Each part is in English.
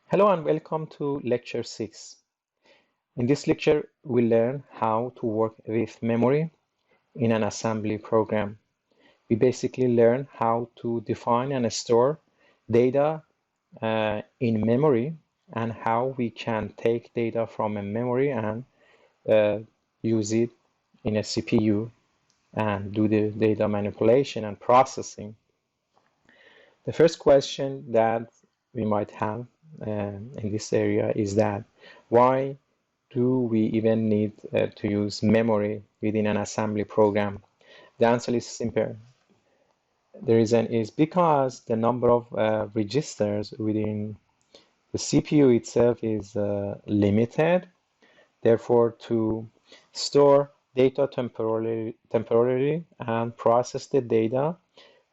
Hello and welcome to Lecture 6. In this lecture, we'll learn how to work with memory in an assembly program. We basically learn how to define and store data in memory and how we can take data from a memory and use it in a CPU and do the data manipulation and processing. The first question that we might have in this area is that why do we even need to use memory within an assembly program? The answer is simple. The reason is because the number of registers within the CPU itself is limited. Therefore, to store data temporarily and process the data,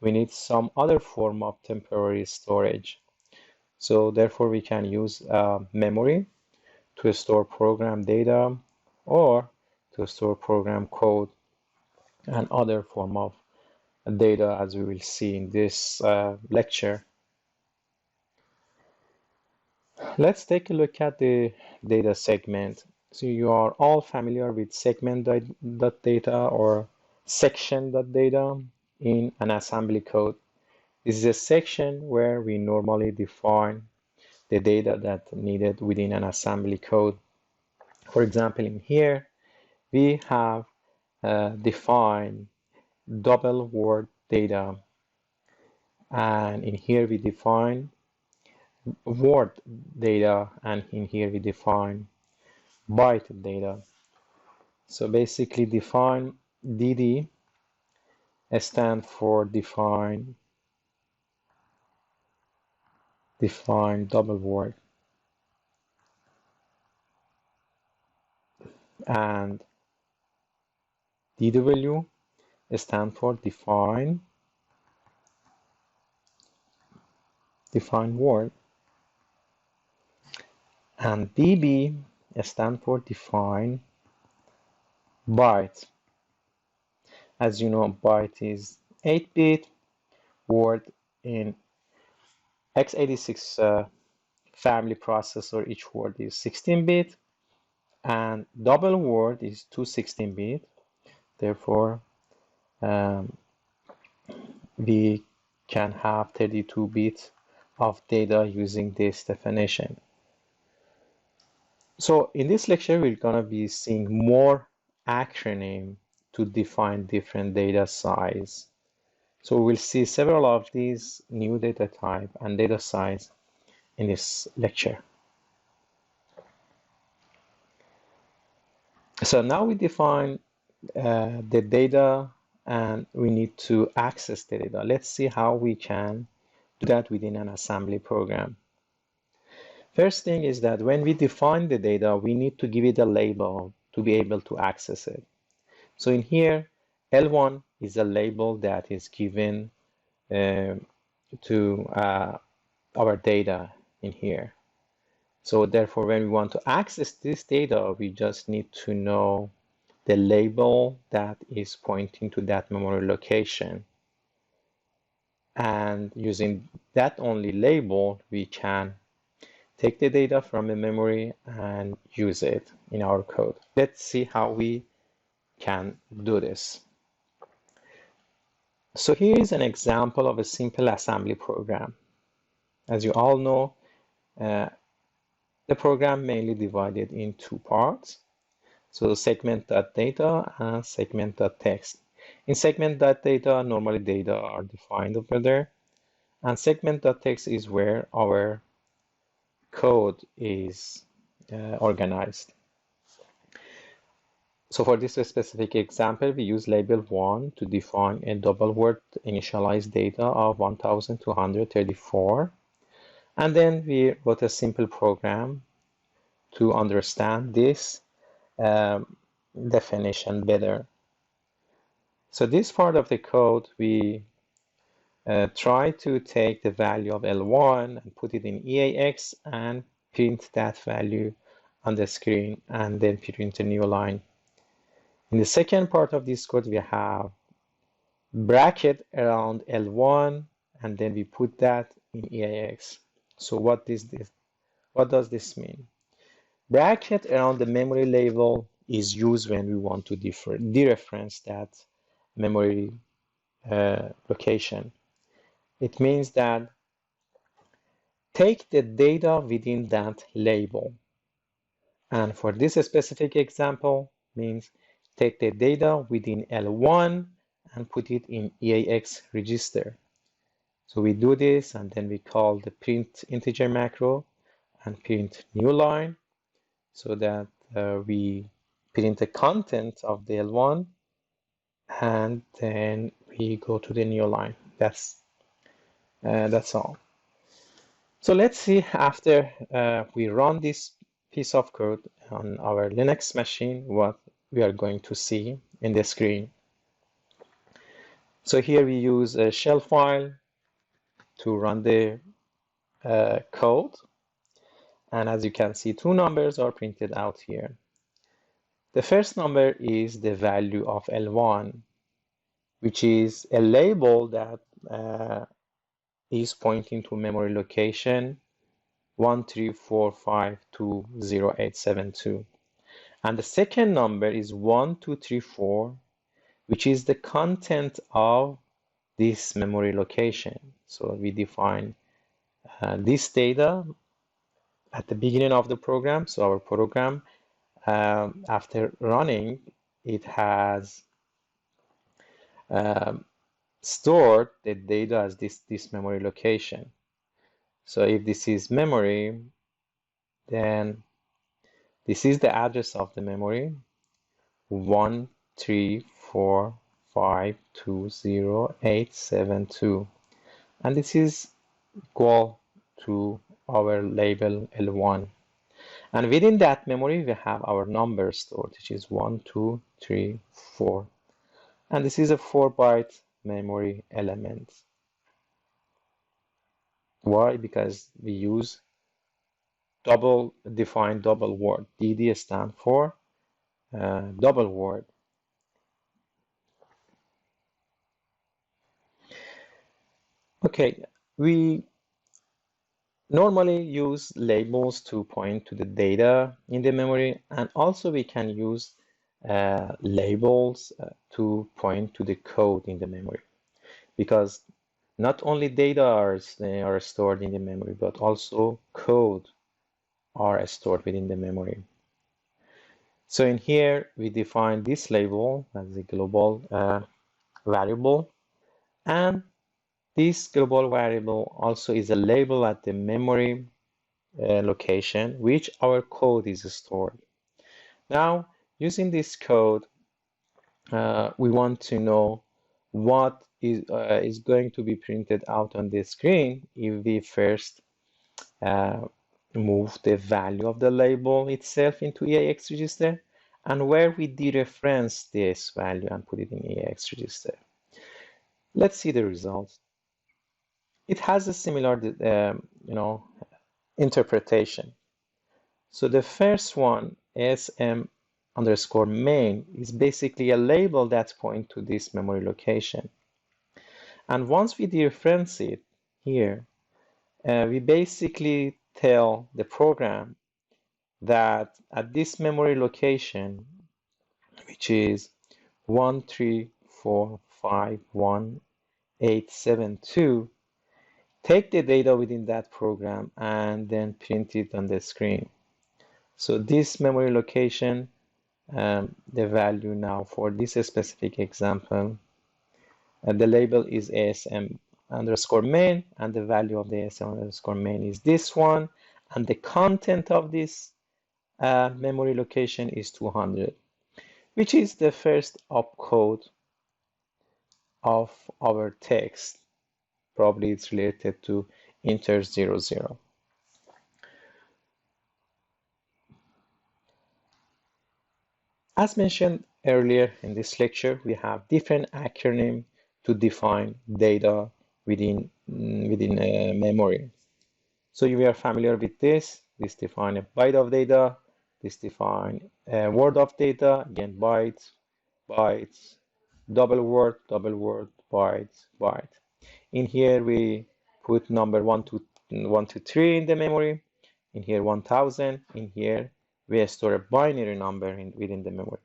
we need some other form of temporary storage. So therefore, we can use memory to store program data or to store program code and other form of data, as we will see in this lecture. Let's take a look at the data segment. So you are all familiar with segment.data or section.data in an assembly code. This is a section where we normally define the data that needed within an assembly code. For example, in here, we have defined double word data, and in here we define word data, and in here we define byte data. So basically define DD stands for define double word, and DW stands for define word, and DB stands for define byte. As you know, byte is 8-bit, word in x86 family processor, each word is 16-bit, and double word is 216-bit. Therefore, we can have 32 bits of data using this definition. So in this lecture, we're going to be seeing more acronym to define different data size. So we'll see several of these new data type and data size in this lecture. So now we define the data and we need to access the data. Let's see how we can do that within an assembly program. First thing is that when we define the data, we need to give it a label to be able to access it. So in here, L1 is a label that is given to our data in here. So therefore, when we want to access this data, we just need to know the label that is pointing to that memory location. And using that only label, we can take the data from the memory and use it in our code. Let's see how we can do this. So here is an example of a simple assembly program. As you all know, the program mainly divided in two parts. So segment.data and segment.text. In segment.data, normally data are defined over there, and segment.text is where our code is organized. So for this specific example, we use label 1 to define a double word initialized data of 1234. And then we wrote a simple program to understand this definition better. So this part of the code, we try to take the value of L1 and put it in EAX and print that value on the screen and then print a new line. In the second part of this code, we have bracket around L1 and then we put that in EAX. So what is this? What does this mean? Bracket around the memory label is used when we want to dereference that memory location. It means that take the data within that label. And for this specific example, means take the data within L1 and put it in EAX register. So we do this and then we call the print integer macro and print new line so that we print the content of the L1 and then we go to the new line. That's all. So let's see after we run this piece of code on our Linux machine what we are going to see in the screen. So here we use a shell file to run the code. And as you can see, two numbers are printed out here. The first number is the value of L1, which is a label that is pointing to memory location 134520872. And the second number is 1234, which is the content of this memory location. So we define this data at the beginning of the program. So our program, after running, it has stored the data as this memory location. So if this is memory, then this is the address of the memory, 134520872, and this is equal to our label L1. And within that memory, we have our number stored, which is 1, 2, 3, 4. And this is a 4-byte memory element. Why? Because we use defined double word. DD stands for double word. Okay, we normally use labels to point to the data in the memory, and also we can use labels to point to the code in the memory, because not only data are stored in the memory, but also code are stored within the memory. So in here, we define this label as a global variable, and this global variable also is a label at the memory location, which our code is stored. Now, using this code, we want to know what is going to be printed out on the screen if we first move the value of the label itself into EAX register, and where we dereference this value and put it in EAX register. Let's see the results. It has a similar, interpretation. So the first one, SM underscore main, is basically a label that points to this memory location. And once we dereference it here, we basically tell the program that at this memory location, which is 134510872, take the data within that program and then print it on the screen. So this memory location, the value now for this specific example, the label is ASM underscore main, and the value of the ASM underscore main is this one, and the content of this memory location is 200, which is the first opcode of our text. Probably it's related to enter 00. As mentioned earlier in this lecture, we have different acronyms to define data within memory. So you are familiar with this. This defines a byte of data. This defines a word of data. Again, bytes, bytes, double word, bytes, byte. In here, we put number 1 to 3 in the memory. in here 1000, in here we store a binary number within the memory.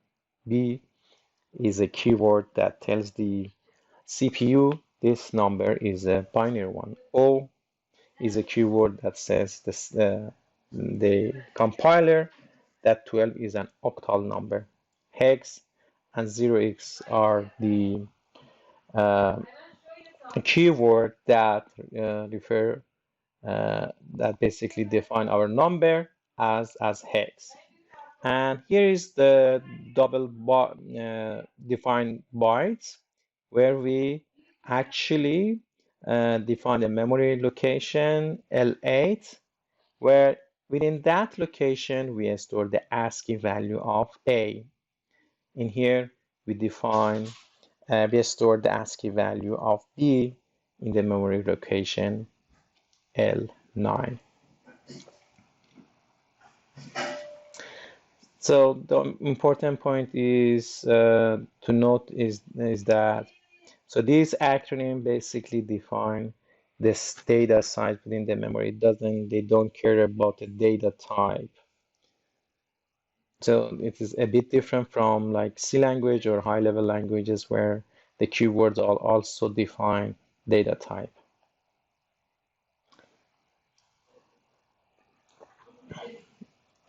B is a keyword that tells the CPU this number is a binary one. O is a keyword that says the compiler that 12 is an octal number. Hex and 0x are the uh, keyword that refer that basically define our number as hex. And here is the double defined bytes where we actually define a memory location L8 where within that location we store the ASCII value of A. In here we define we store the ASCII value of B in the memory location L9. So the important point is to note is that so these acronym basically define this data size within the memory. They don't care about the data type. So it is a bit different from like C language or high level languages where the keywords also define data type.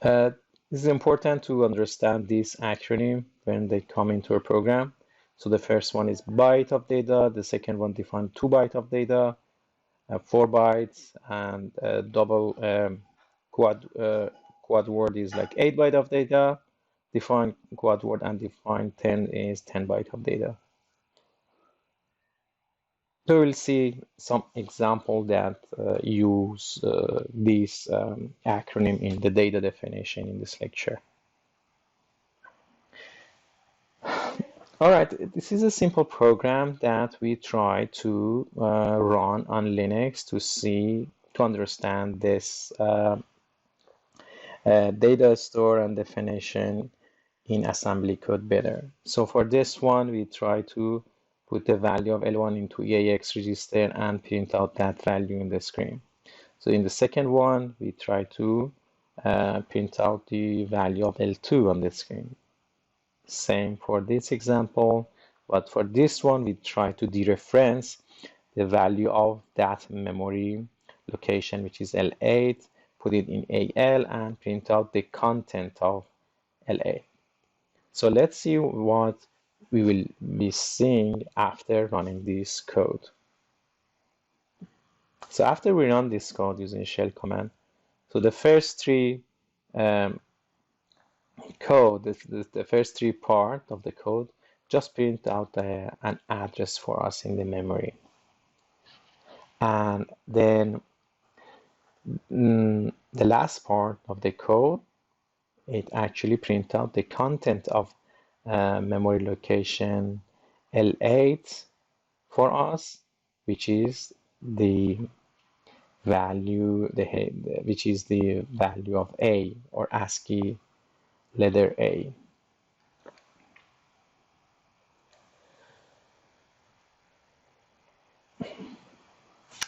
This is important to understand this acronym when they come into a program. So the first one is byte of data, the second one defines 2 bytes of data, 4 bytes, and double quad word is like 8 bytes of data, define quad word, and define 10 is 10 bytes of data. So we'll see some example that use this acronym in the data definition in this lecture. All right, this is a simple program that we try to run on Linux to understand this data store and definition in assembly code better. So for this one, we try to put the value of L1 into EAX register and print out that value in the screen. So in the second one, we try to print out the value of L2 on the screen. Same for this example, but for this one, we try to dereference the value of that memory location, which is L8, put it in AL and print out the content of L8. So let's see what we will be seeing after running this code. So after we run this code using shell command, so the first three the first three part of the code just print out an address for us in the memory. And then the last part of the code, it actually print out the content of memory location L8 for us, which is the value, which is the value of A or ASCII letter A.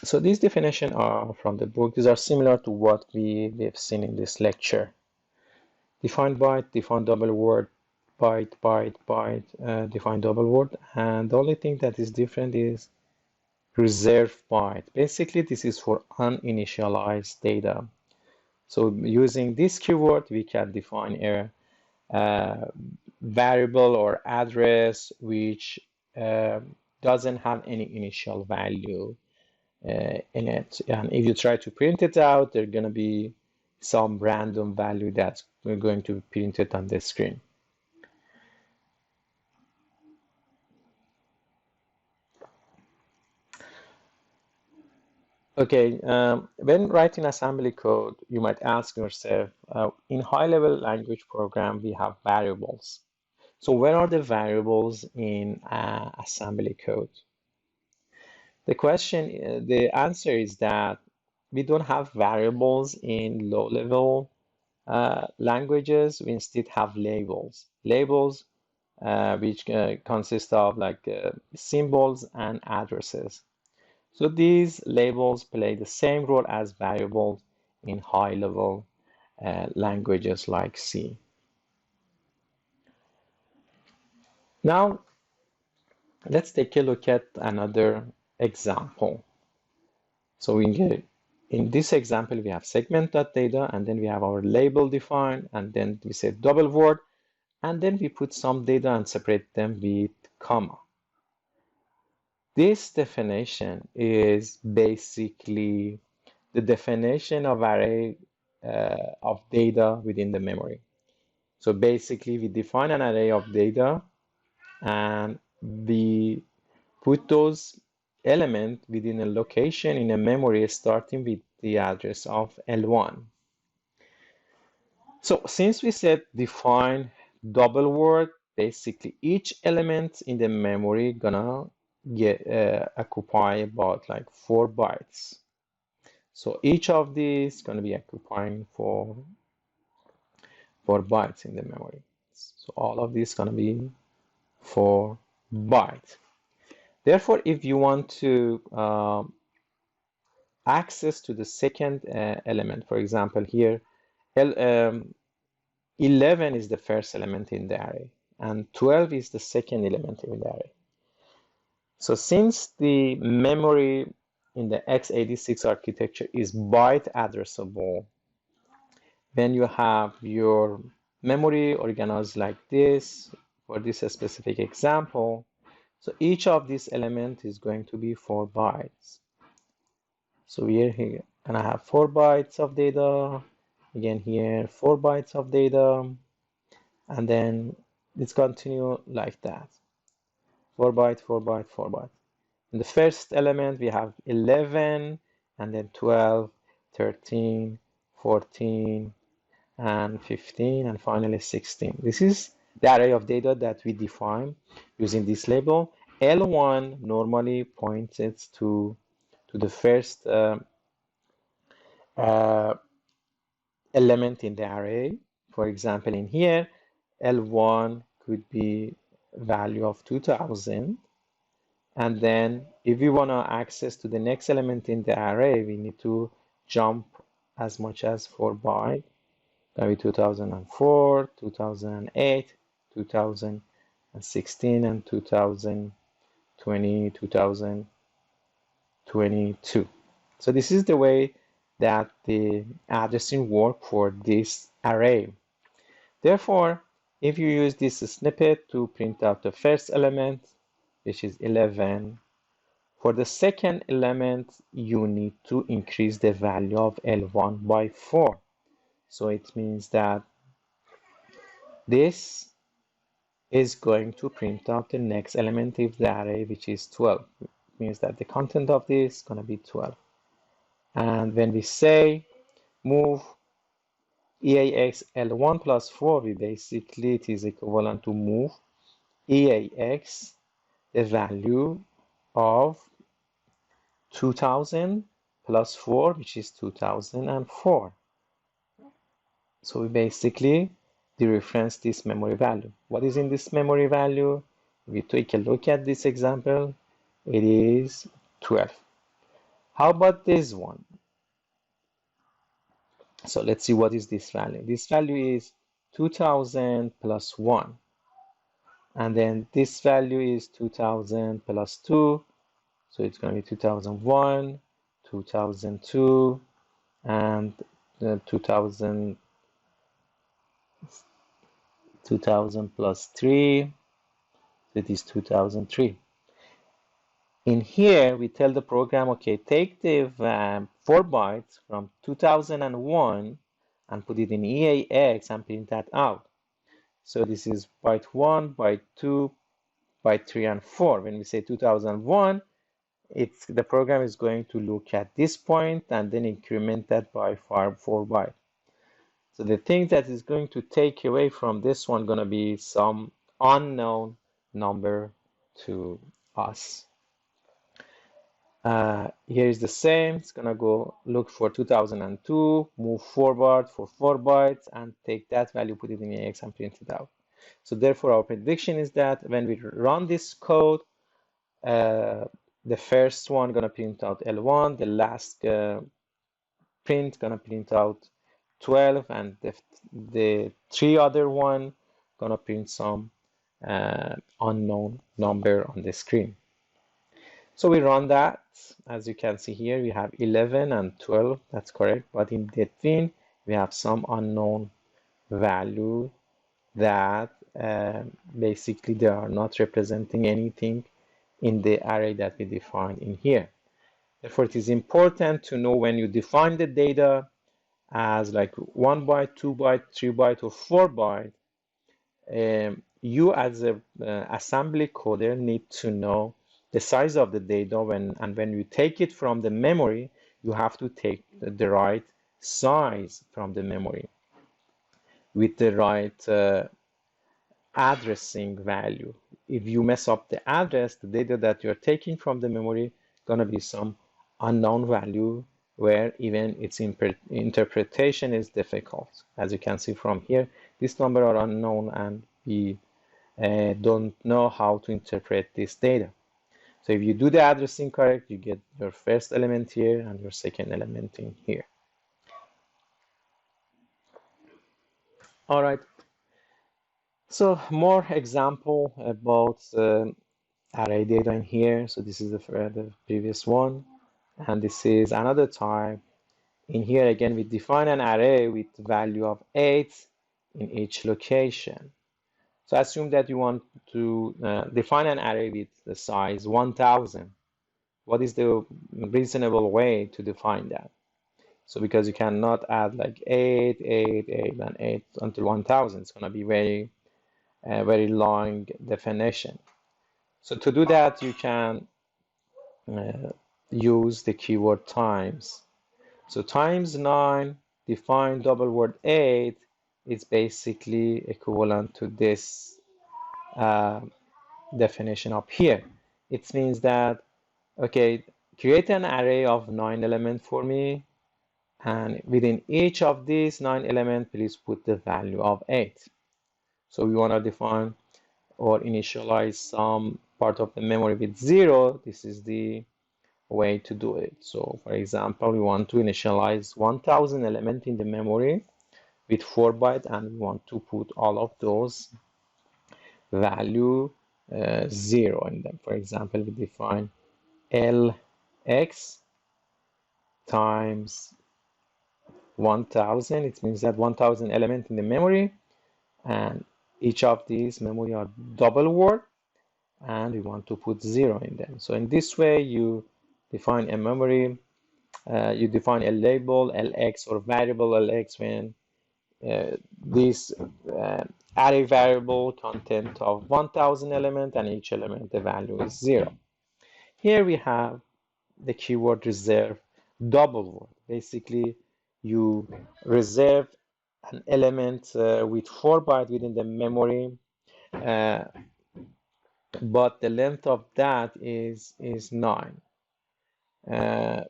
So these definitions are from the book. These are similar to what we have seen in this lecture. Define byte, define double word, byte, byte, byte, define double word. And the only thing that is different is reserve byte. Basically, this is for uninitialized data. So using this keyword, we can define a variable or address which doesn't have any initial value in it. And if you try to print it out, there's going to be some random value that's going to be printed on the screen. Okay, when writing assembly code, you might ask yourself, in high-level language program, we have variables. So where are the variables in assembly code? The answer is that we don't have variables in low-level languages. We instead have labels. Labels which consist of like symbols and addresses. So these labels play the same role as variables in high-level languages like C. Now, let's take a look at another example. So in this example, we have segment.data, and then we have our label defined, and then we say double word, and then we put some data and separate them with comma. This definition is basically the definition of array of data within the memory. So basically, we define an array of data, and we put those elements within a location in a memory starting with the address of L1. So since we said define double word, basically each element in the memory gonna get occupy about like 4 bytes. So each of these gonna be occupying 4 bytes in the memory. So all of these gonna be 4 bytes. Therefore, if you want to access to the second element, for example, here 11 is the first element in the array, and 12 is the second element in the array. So since the memory in the x86 architecture is byte addressable, when you have your memory organized like this, for this specific example, so each of these elements is going to be 4 bytes. So here, and I have 4 bytes of data, again here 4 bytes of data, and then it's continue like that. 4 byte, 4 byte, 4 byte. In the first element, we have 11, and then 12, 13, 14, and 15, and finally 16. This is the array of data that we define using this label. L1 normally points it to the first element in the array. For example, in here, L1 could be value of 2000. And then if we want to access to the next element in the array, we need to jump as much as 4 bytes. Maybe 2004, 2008, 2016, and 2020, 2022. So this is the way that the addressing works for this array. Therefore, if you use this snippet to print out the first element, which is 11, for the second element, you need to increase the value of L1 by 4. So it means that this is going to print out the next element of the array, which is 12. It means that the content of this is going to be 12. And when we say move EAX L1 plus 4, we basically, it is equivalent to move EAX, the value of 2000 plus 4, which is 2004. So we basically dereference this memory value. What is in this memory value? If we take a look at this example, it is 12. How about this one? So let's see what is this value. This value is 2000 plus 1. And then this value is 2000 plus 2. So it's going to be 2001, 2002, and 2000 plus 3. That is 2003. In here, we tell the program, okay, take the 4 bytes from 2001 and put it in EAX and print that out. So this is byte 1, byte 2, byte 3, and 4. When we say 2001, the program is going to look at this point and then increment that by 4 bytes. So the thing that is going to take away from this one going to be some unknown number to us. Here is the same. It's gonna go look for 2002, move forward for 4 bytes, and take that value, put it in AX, and print it out. So therefore, our prediction is that when we run this code, the first one gonna print out L1, the last print gonna print out 12, and the three other one gonna print some unknown number on the screen. So we run that. As you can see here, we have 11 and 12. That's correct. But in between, we have some unknown value that basically they are not representing anything in the array that we defined in here. Therefore, it is important to know when you define the data as like 1 byte, 2 byte, 3 byte, or 4 byte, you as a assembly coder need to know the size of the data and when you take it from the memory, you have to take the right size from the memory with the right addressing value. If you mess up the address, the data that you're taking from the memory is gonna be some unknown value where even its interpretation is difficult. As you can see from here, these numbers are unknown and we don't know how to interpret this data. So if you do the addressing correct, you get your first element here and your second element in here. All right. So more example about array data in here. So this is the previous one, and this is another type. In here again, we define an array with value of 8 in each location. So assume that you want to define an array with the size 1000. What is the reasonable way to define that? So because you cannot add like 8, 8, 8, and 8 until 1000, it's going to be very long definition. So to do that, you can use the keyword times. So times 9 define double word 8 is basically equivalent to this definition up here. It means that, okay, create an array of 9 elements for me, and within each of these 9 elements, please put the value of 8. So we want to define or initialize some part of the memory with 0. This is the way to do it. So for example, we want to initialize 1000 element in the memory with 4 byte, and we want to put all of those value 0 in them. For example, we define lx times 1000. It means that 1000 element in the memory, and each of these memory are double word, and we want to put 0 in them. So in this way, you define a memory, you define a label lx or variable lx when this array variable content of 1000 element, and each element the value is 0. Here we have the keyword reserve double word. Basically, you reserve an element with 4 byte within the memory, but the length of that is 9.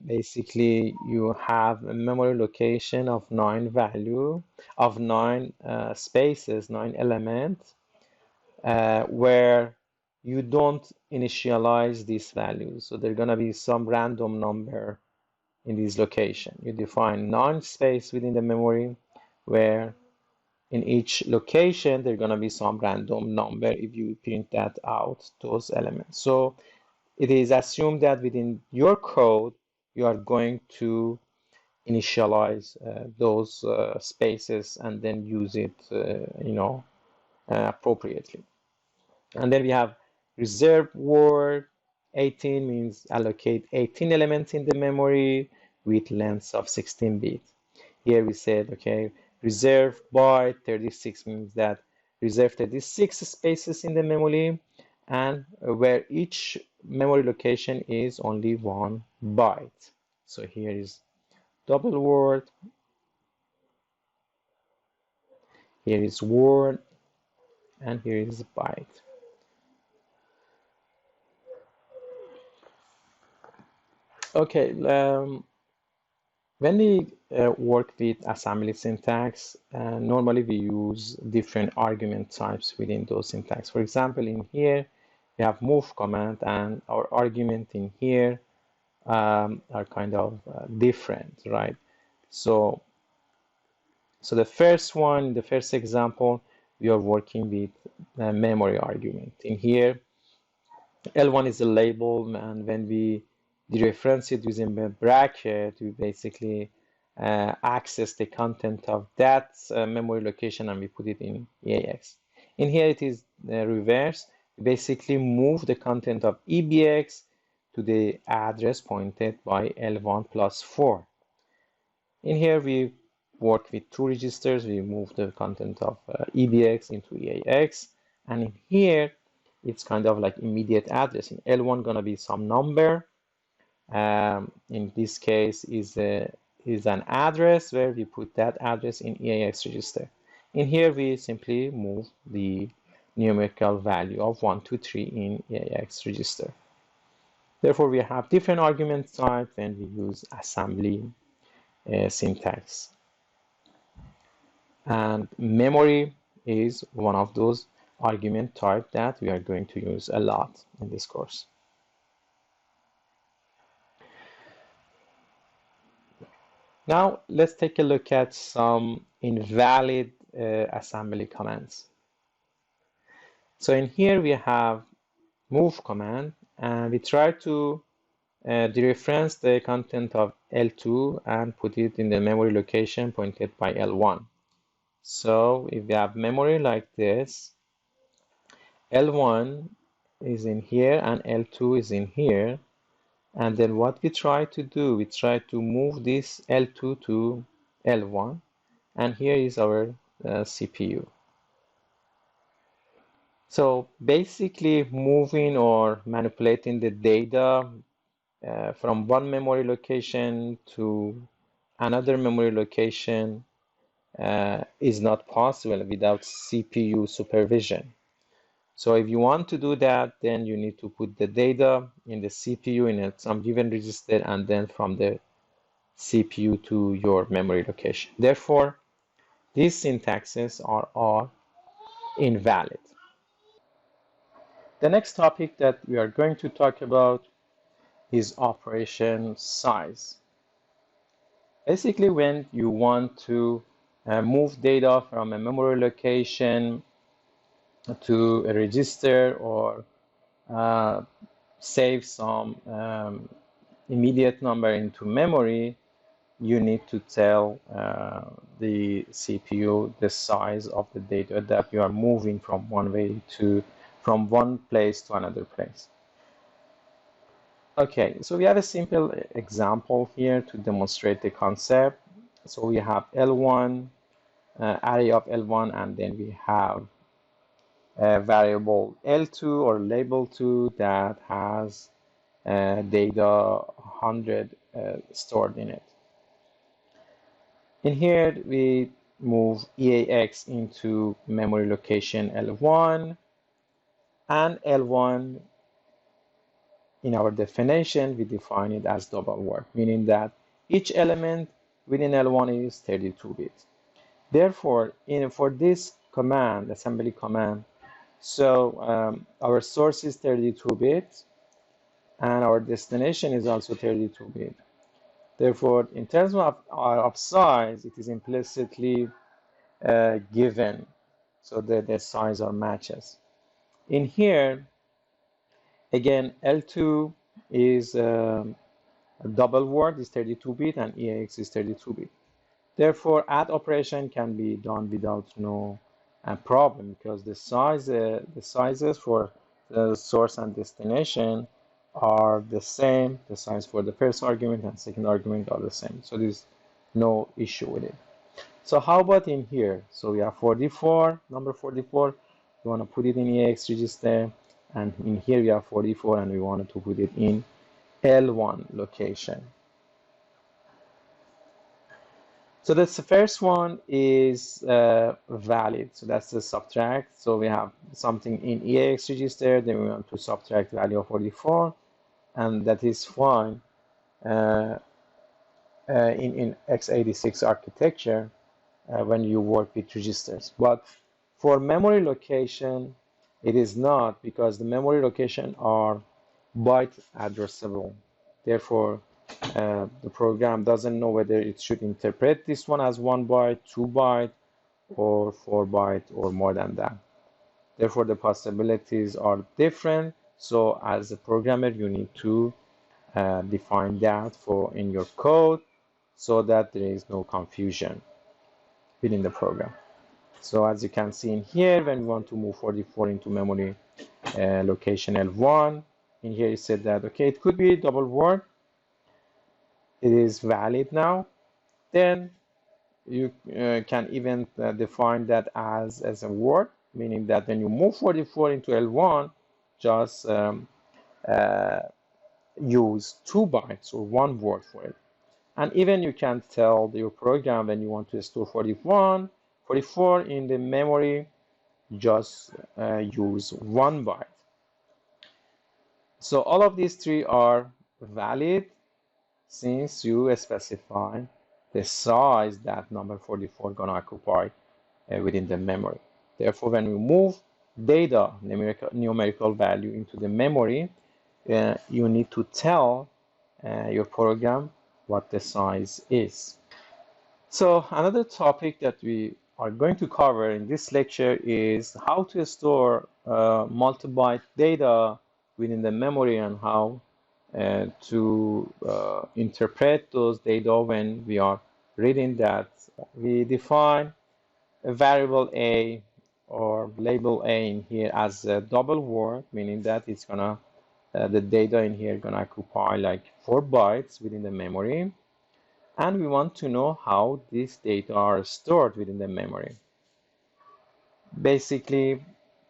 Basically, you have a memory location of 9 value of 9 spaces, 9 elements, where you don't initialize these values. So there's gonna be some random number in this location. You define 9 space within the memory where in each location there's gonna be some random number if you print that out, those elements. So it is assumed that within your code, you are going to initialize those spaces and then use it, appropriately. And then we have reserve word. 18 means allocate 18 elements in the memory with length of 16 bits. Here we said, okay, reserve byte 36 means that reserve 36 spaces in the memory, and where each memory location is only 1 byte. So here is double word, here is word, and here is byte. Okay, when we work with assembly syntax, normally we use different argument types within those syntax. For example, in here, we have move command, and our argument in here are kind of different, right? So the first one, the first example, we are working with a memory argument. In here, L1 is a label, and when we dereference it using a bracket, we basically access the content of that memory location and we put it in EAX. In here, it is reverse. We basically move the content of EBX to the address pointed by L1 plus 4. In here, we work with two registers. We move the content of EBX into EAX. And in here, it's kind of like immediate address. In L1, gonna be some number. In this case, is an address where we put that address in EAX register. In here, we simply move the numerical value of 1, 2, 3 in EAX register. Therefore, we have different argument types when we use assembly syntax. And memory is one of those argument type that we are going to use a lot in this course. Now let's take a look at some invalid assembly commands. So in here we have move command, and we try to dereference the content of L2 and put it in the memory location pointed by L1. So if we have memory like this, L1 is in here and L2 is in here. And then what we try to do, we try to move this L2 to L1. And here is our CPU. So basically moving or manipulating the data from one memory location to another memory location is not possible without CPU supervision. So if you want to do that, then you need to put the data in the CPU in some given register and then from the CPU to your memory location. Therefore, these syntaxes are all invalid. The next topic that we are going to talk about is operation size. Basically, when you want to move data from a memory location to a register or save some immediate number into memory, you need to tell the CPU the size of the data that you are moving from from one place to another place. Okay, so we have a simple example here to demonstrate the concept. So we have L1, array of L1, and then we have a variable L2 or label 2 that has data 100 stored in it. In here, we move EAX into memory location L1, and L1, in our definition, we define it as double word, meaning that each element within L1 is 32 bits. Therefore, for this command, assembly command, so our source is 32 bits, and our destination is also 32 bit. Therefore, in terms of size, it is implicitly given, so that the size are matches. In here, again, L2 is a double word, is 32 bit, and EAX is 32 bit. Therefore, add operation can be done without no problem, because the sizes for the source and destination are the same. The size for the first argument and second argument are the same. So there's no issue with it. So how about in here? So we have 44, number 44. We want to put it in EAX register. And in here we have 44 and we wanted to put it in L1 location. So that's the first one is valid. So that's the subtract. So we have something in EAX register, then we want to subtract value of 44, and that is fine in x86 architecture when you work with registers. But for memory location, it is not, because the memory location are byte addressable. Therefore, The program doesn't know whether it should interpret this one as 1 byte, 2 byte, or 4 byte, or more than that. Therefore, the possibilities are different. So as a programmer, you need to define that in your code so that there is no confusion within the program. So as you can see in here, when we want to move 44 into memory location L1, in here it said that, okay, it could be double word. It is valid now. Then you can even define that as a word, meaning that when you move 44 into L1, just use 2 bytes or 1 word for it. And even you can tell your program when you want to store 44 in the memory, just use 1 byte. So all of these three are valid since you specify the size that number 44 gonna occupy within the memory. Therefore, when we move data, numerical value into the memory, you need to tell your program what the size is. So another topic that we are going to cover in this lecture is how to store multi-byte data within the memory and how to interpret those data when we are reading that. We define a variable A or label A in here as a double word, meaning that it's gonna the data in here gonna occupy like 4 bytes within the memory, and we want to know how these data are stored within the memory. Basically,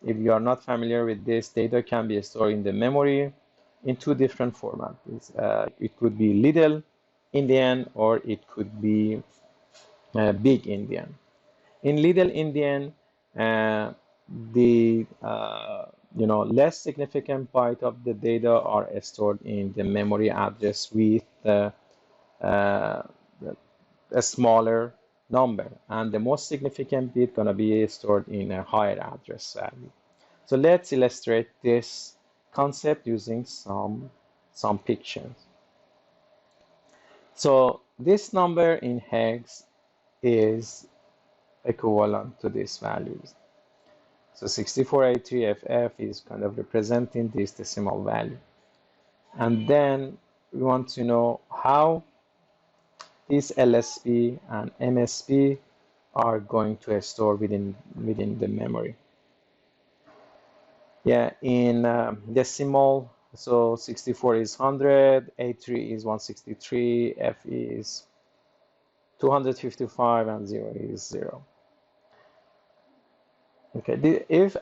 if you are not familiar with this, data can be stored in the memory in 2 different formats. It could be little endian or it could be big endian. In little endian, the less significant byte of the data are stored in the memory address with a smaller number, and the most significant bit gonna be stored in a higher address value. So let's illustrate this concept using some pictures. So this number in hex is equivalent to these values. So 6483FF is kind of representing this decimal value. And then we want to know how these LSB and MSB are going to store within the memory. Yeah, in decimal, so 64 is 100, A3 is 163, F is 255, and 0 is 0. Okay, if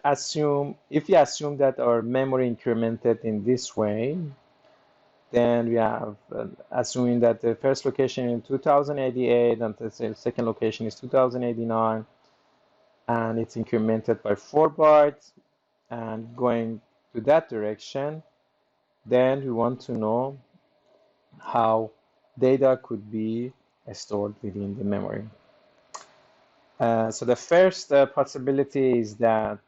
we assume that our memory incremented in this way, then we have assuming that the first location is 2088 and the second location is 2089, and it's incremented by 4 bytes and going to that direction, then we want to know how data could be stored within the memory. So the first possibility is that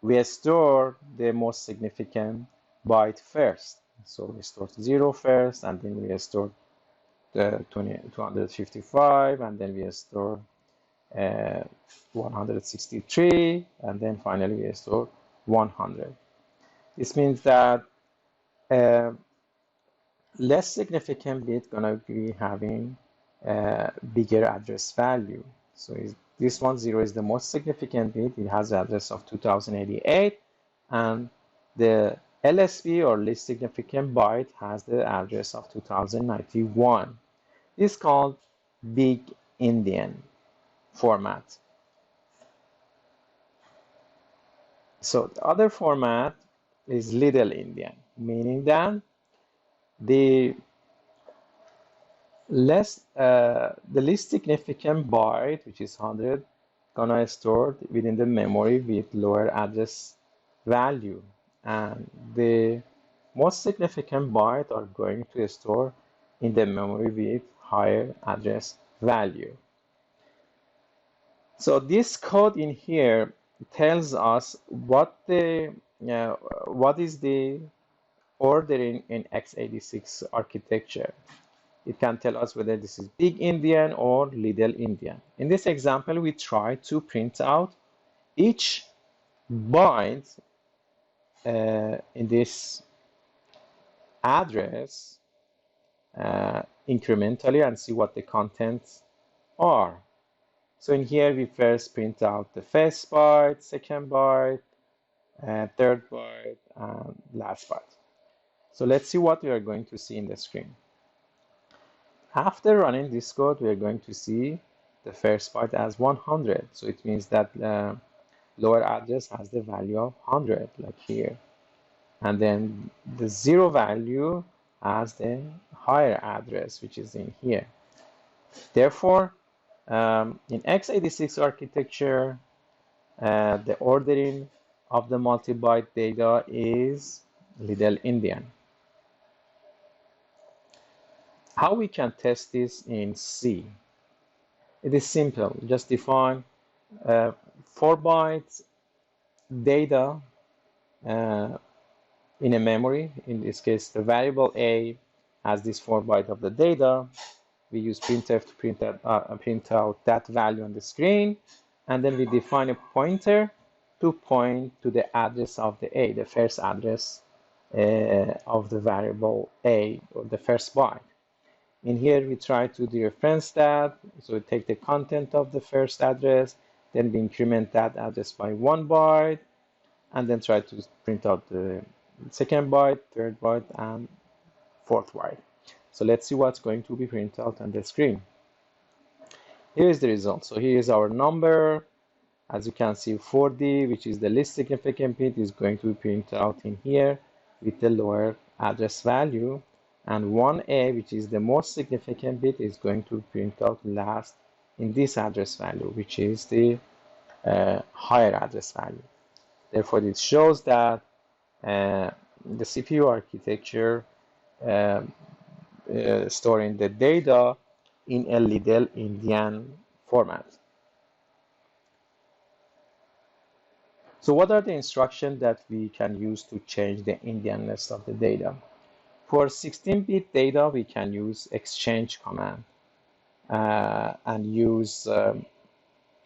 we store the most significant byte first. So we store 0 first, and then we store the 255, and then we store 163, and then finally we store 100. This means that less significant bit gonna be having a bigger address value. So this one, 0, is the most significant bit. It has the address of 2088, and the LSB or least significant byte has the address of 2091. This is called big endian format. So the other format is little endian, meaning that the least significant byte, which is 100, gonna stored within the memory with lower address value, and the most significant byte are going to store in the memory with higher address value. So this code in here tells us what is the ordering in x86 architecture. It can tell us whether this is big Indian or little Indian. In this example, we try to print out each byte in this address incrementally and see what the contents are. So in here, we first print out the first byte, second byte, third byte, and last byte. So let's see what we are going to see in the screen. After running this code, we are going to see the first byte as 100. So it means that lower address has the value of 100, like here. And then the 0 value has the higher address, which is in here. Therefore, in x86 architecture, the ordering of the multi-byte data is little Indian. How we can test this in C? It is simple. Just define 4 bytes data in a memory. In this case, the variable A has this 4 byte of the data. We use printf to print out that value on the screen, and then we define a pointer to point to the address of the A, the first address of the variable A, or the first byte. In here, we try to dereference that, so we take the content of the first address, then we increment that address by 1 byte, and then try to print out the second byte, third byte, and fourth byte. So let's see what's going to be printed out on the screen. Here is the result. So here is our number. As you can see, 4D, which is the least significant bit, is going to be printed out in here with the lower address value. And 1A, which is the most significant bit, is going to print out last in this address value, which is the higher address value. Therefore, it shows that the CPU architecture storing the data in a little Indian format. So what are the instructions that we can use to change the Indianness of the data? For 16-bit data, we can use exchange command and use AH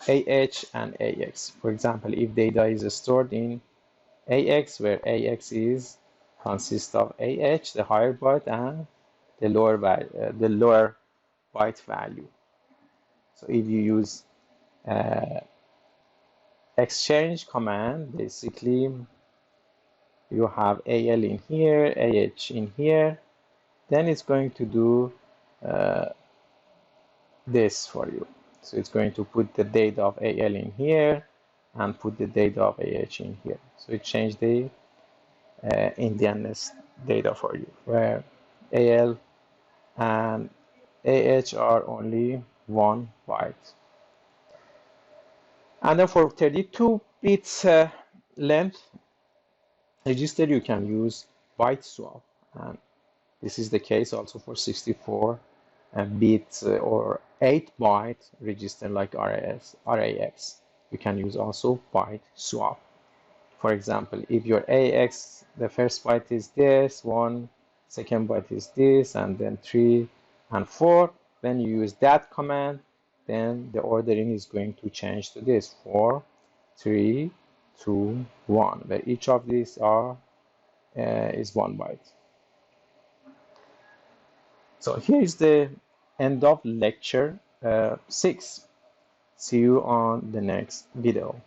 and AX. For example, if data is stored in AX, where AX consists of AH, the higher byte, and the lower byte value. So if you use exchange command, basically you have AL in here, AH in here, then it's going to do this for you. So it's going to put the data of AL in here and put the data of AH in here. So it changed the Indianness data for you, where AL and AH are only 1 byte. And then for 32 bits length register, you can use byte swap. And this is the case also for 64 bits or 8 byte register like RAX. You can use also byte swap. For example, if your AX, the first byte is this, 1, second byte is this, and then 3 and 4, then you use that command, then the ordering is going to change to this 4, 3, 2, 1, where each of these is 1 byte. So here is the end of lecture 6. See you on the next video.